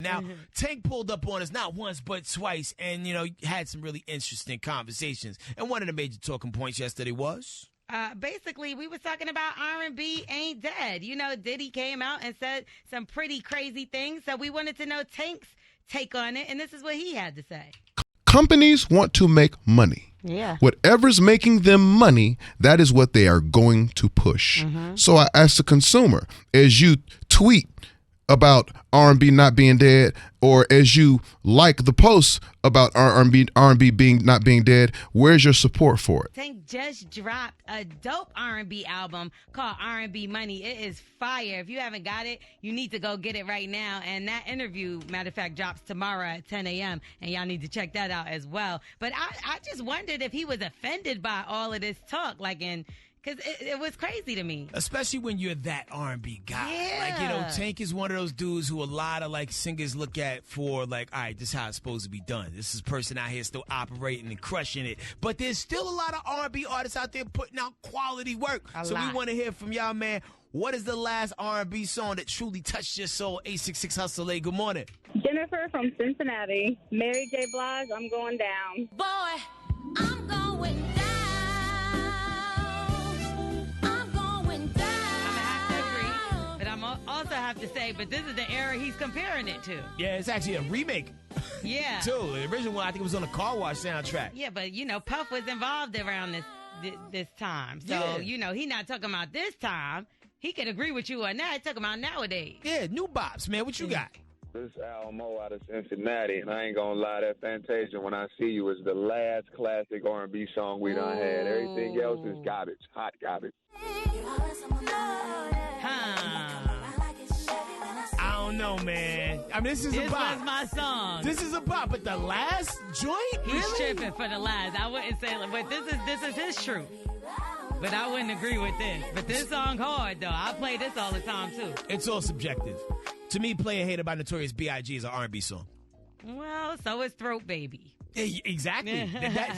Now, Tank pulled up on us not once but twice and, had some really interesting conversations. And one of the major talking points yesterday was... basically, we was talking about R&B ain't dead. Diddy came out and said some pretty crazy things, so we wanted to know Tank's take on it, and this is what he had to say. Companies want to make money. Yeah. Whatever's making them money, that is what they are going to push. So I ask the consumer, as you tweet about R&B not being dead, or as you like the posts about R&B being not being dead, where's your support for it? Tank just dropped a dope R&B album called R&B Money. It is fire. If you haven't got it, you need to go get it right now. And that interview, matter of fact, drops tomorrow at 10 a.m. And y'all need to check that out as well. But I just wondered if he was offended by all of this talk, because it was crazy to me. Especially when you're that R&B guy. Yeah. Tank is one of those dudes who a lot of, singers look at for, all right, this is how it's supposed to be done. This is a person out here still operating and crushing it. But there's still a lot of R&B artists out there putting out quality work. We want to hear from y'all, man. What is the last R&B song that truly touched your soul? 866 Hustle. Good morning. Jennifer from Cincinnati. Mary J. Blige, I'm Going Down. Boy, I'm going down. Also have to say, but this is the era he's comparing it to. Yeah, it's actually a remake. Yeah. Too. The original one, I think it was on the Car Wash soundtrack. Yeah, but, Puff was involved around this time. So, Yeah. he not talking about this time. He could agree with you on that. He's talking about nowadays. Yeah, new bops, man. What you got? This is Al Mo out of Cincinnati, and I ain't gonna lie, that Fantasia, When I See You, is the last classic R&B song we done had. Everything else is garbage, hot garbage. I don't know, man. I mean, this is a bop. This was my song. This is a bop, but the last joint? He's Really? tripping for the last. I wouldn't say, but this is his truth. But I wouldn't agree with this. But this song hard, though. I play this all the time, too. It's all subjective. To me, Player Hater by Notorious B.I.G. is an R&B song. Well, so is Throat Baby. Exactly.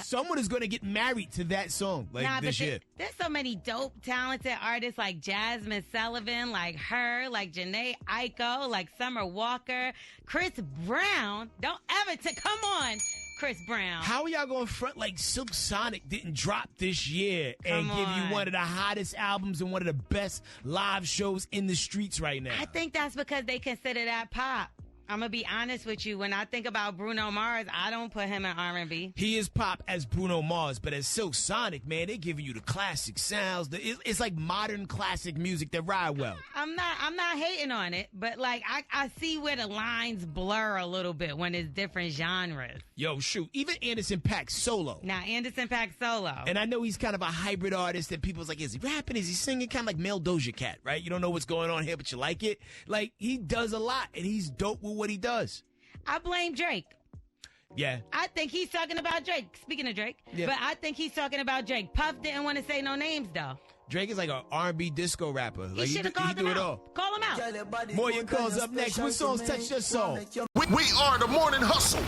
Someone is going to get married to that song this year. There's so many dope, talented artists like Jasmine Sullivan, like her, like Janae Aiko, like Summer Walker, Chris Brown. Don't ever come on, Chris Brown. How are y'all going to front like Silk Sonic didn't drop this year and give you one of the hottest albums and one of the best live shows in the streets right now? I think that's because they consider that pop. I'm going to be honest with you. When I think about Bruno Mars, I don't put him in R&B. He is pop as Bruno Mars, but as Silk Sonic, man, they're giving you the classic sounds. It's like modern classic music that ride well. I'm not hating on it, but I see where the lines blur a little bit when it's different genres. Yo, shoot. Even Anderson .Paak solo. Now, Anderson .Paak solo. And I know he's kind of a hybrid artist that people's like, is he rapping? Is he singing? Kind of like male Doja Cat, right? You don't know what's going on here, but you like it. He does a lot, and he's dope with what he does. I blame Drake. Yeah. I think he's talking about Drake. Speaking of Drake. Yeah. But I think he's talking about Drake. Puff didn't want to say no names, though. Drake is like an R&B disco rapper. He should have called him do it out. all. Call him out. More your calls up next. What songs touch your soul? We are the Morning Hustle.